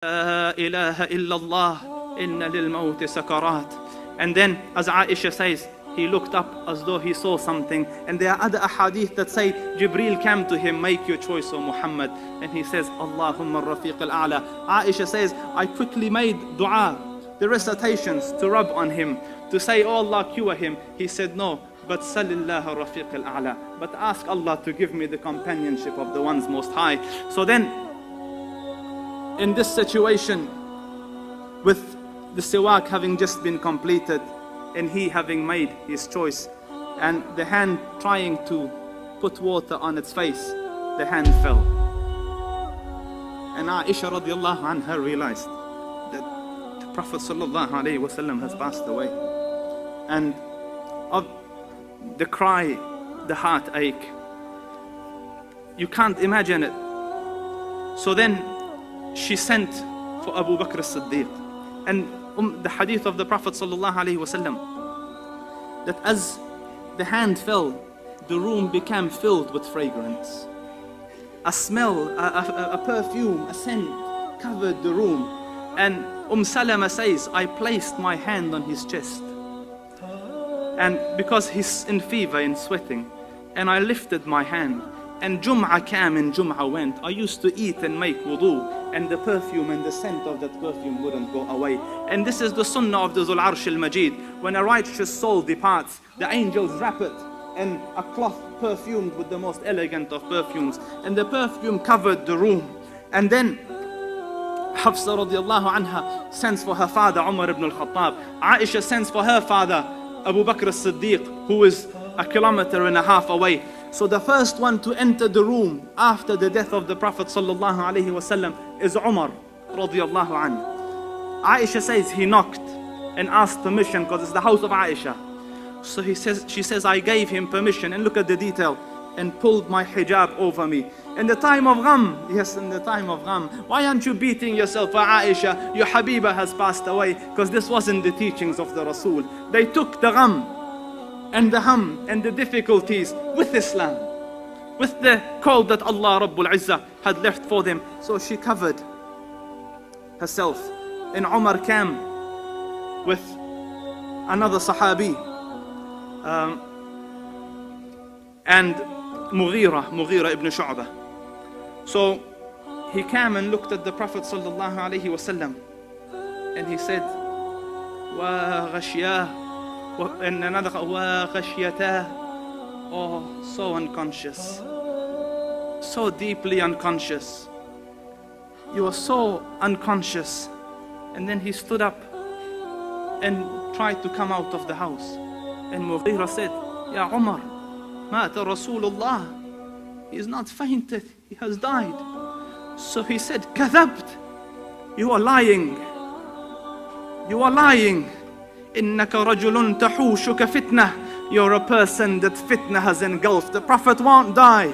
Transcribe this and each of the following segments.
لا إله إلا الله إن للموت سكرات. And then, as Aisha says, he looked up as though he saw something. And there are other ahadith that say Jibreel came to him, make your choice, O Muhammad. And he says, Allahumma rafiq al-a'la. Aisha says, I quickly made dua, the recitations to rub on him, to say, oh Allah, cure him. He said, no, but salillah rafiq al-a'la. But ask Allah to give me the companionship of the ones most high. So then, in this situation, with the siwak having just been completed, and he having made his choice, and the hand trying to put water on its face, the hand fell. And Aisha radiallahu anha realized that the Prophet sallallahu alaihi wasallam has passed away. And of the cry, the heartache, you can't imagine it. So then she sent for Abu Bakr as-Siddiq. And the hadith of the Prophet sallallahu alaihi wasallam, that as the hand fell, the room became filled with fragrance. A smell, a perfume, a scent covered the room. And Salama says, I placed my hand on his chest, and because he's in fever and sweating, and I lifted my hand, and Jum'ah came and Jum'ah went. I used to eat and make wudu, and the perfume and the scent of that perfume wouldn't go away. And this is the sunnah of the Zul Arsh al-Majid. When a righteous soul departs, the angels wrap it in a cloth perfumed with the most elegant of perfumes, and the perfume covered the room. And then Hafsa radiallahu anha sends for her father Umar ibn al-Khattab. Aisha sends for her father Abu Bakr as-Siddiq, who is 1.5 kilometers away. So the first one to enter the room after the death of the Prophet sallallahu alaihi wasallam is Umar radiallahu anhu. Aisha says he knocked and asked permission because it's the house of Aisha. So she says, I gave him permission, and look at the detail, and pulled my hijab over me. In the time of gham, yes, in the time of gham. Why aren't you beating yourself for Aisha? Your Habiba has passed away, because this wasn't the teachings of the Rasul. They took the gham and the hum and the difficulties with Islam, with the call that Allah Rabbul Izzah had left for them. So she covered herself. And Umar came with another Sahabi, and Mughira ibn Shu'bah. So he came and looked at the Prophet sallallahu alaihi wasallam, and he said, wa ghashiyah, and another, wa ghashiyatah. Oh, so unconscious, so deeply unconscious. You are so unconscious. And then he stood up and tried to come out of the house. And Mughira said, Ya Umar, mata Rasulullah. He is not fainted, he has died. So he said, Kadhabt, you are lying. You are lying. Innaka rajulun tahushuka fitnah. You're a person that fitna has engulfed. The Prophet won't die.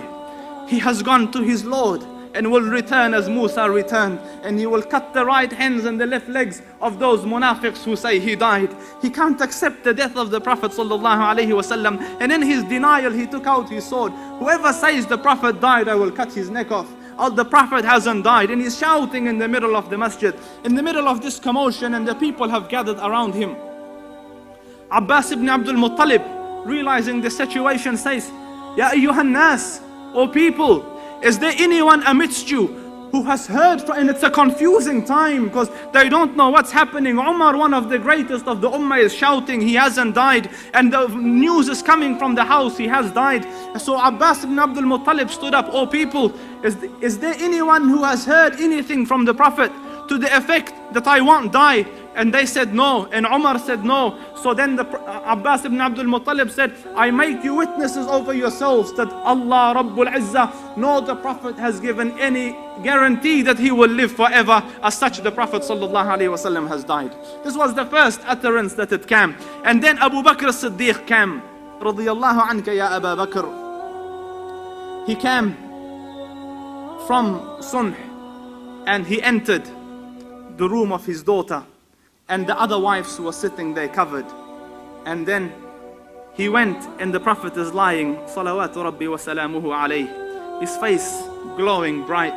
He has gone to his Lord and will return as Musa returned, and he will cut the right hands and the left legs of those munafiqs who say he died. He can't accept the death of the Prophet sallallahu alaihi wasallam, and in his denial he took out his sword. Whoever says the Prophet died, I will cut his neck off. Or the Prophet hasn't died. And he's shouting in the middle of the masjid, in the middle of this commotion, and the people have gathered around him. Abbas ibn Abdul Muttalib, realizing the situation, says, Ya ayyuhan nas, O people, is there anyone amidst you who has heard? And it's a confusing time because they don't know what's happening. Umar, one of the greatest of the ummah, is shouting he hasn't died, and the news is coming from the house he has died. So Abbas ibn Abdul Muttalib stood up, O people, is there anyone who has heard anything from the Prophet to the effect that I won't die? And they said no, and Umar said no. So then Abbas ibn Abdul Muttalib said, I make you witnesses over yourselves that Allah Rabbul Izzah, no, the Prophet has given any guarantee that he will live forever. As such, the Prophet sallallahu alaihi wasallam has died. This was the first utterance that it came. And then Abu Bakr as-Siddiq came, radiyallahu anka ya Abu Bakr. He came from Sunh, and he entered the room of his daughter, and the other wives who were sitting there covered. And then he went, and the Prophet is lying, salawatu rabbi wa salamuhu alayh, his face glowing bright.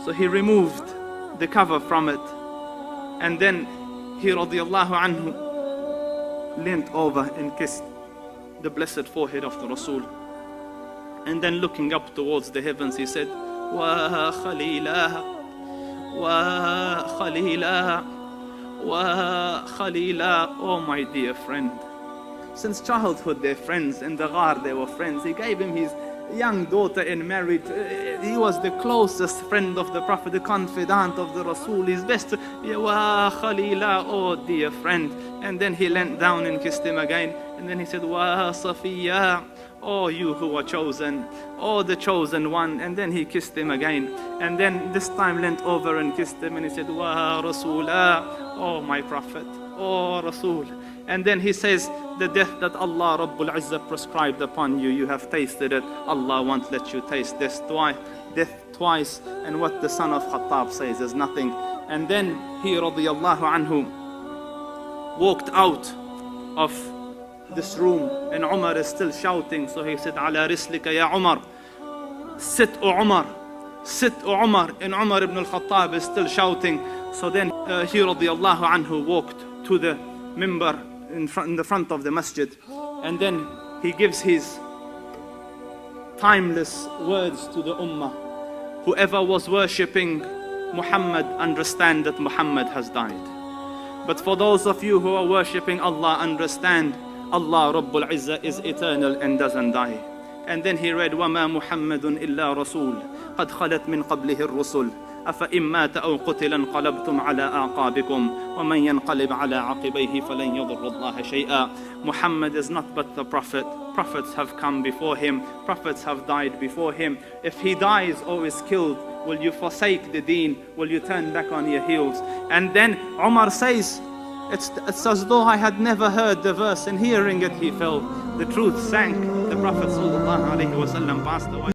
So he removed the cover from it. And then he radiallahu anhu leant over and kissed the blessed forehead of the Rasul. And then looking up towards the heavens, he said, Wa Khalila, Wa Khalila, Wa Khalila. Oh my dear friend. Since childhood they're friends. In the ghar they were friends. He gave him his young daughter in marriage. He was the closest friend of the Prophet, the confidant of the Rasul, his best. Wa Khalila, oh dear friend. And then he leant down and kissed him again. And then he said, Wa Safiya, oh you who are chosen, oh the chosen one. And then he kissed him again. And then this time leant over and kissed him. And he said, Wa Rasula, oh my Prophet, oh Rasul. And then he says, the death that Allah Rabbul Izzah prescribed upon you, you have tasted it. Allah won't let you taste this death twice. And what the son of Khattab says is nothing. And then he radiallahu anhu walked out of this room, and Umar is still shouting. So he said, Ala rislika ya Umar, sit O Umar, sit O Umar. And Umar ibn al-Khattab is still shouting. So then he radiallahu anhu walked to the mimbar in the front of the masjid, and then he gives his timeless words to the ummah. Whoever was worshipping Muhammad, understand that Muhammad has died. But for those of you who are worshipping Allah, understand Allah Rabbul Izzah is eternal and doesn't die. And then he read, وَمَا مُحَمَّدٌ إِلَّا رَسُولٌ قَدْ خَلَتْ مِنْ قَبْلِهِ الرُّسُلُ أَفَإِن مَّاتَ أَوْ قُتِلَ انقَلَبْتُمْ عَلَىٰ أَعْقَابِكُمْ وَمَنْ يَنْقَلِبْ عَلَىٰ عَقِبَيْهِ فَلَنْ يَضُرَّ اللَّهَ شَيْئًا. Muhammad is not but the Prophet. Prophets have come before him. Prophets have died before him. If he dies or is killed, will you forsake the deen? Will you turn back on your heels? And then Umar says, it's as though I had never heard the verse, and hearing it he fell. The truth sank. The Prophet ﷺ passed away.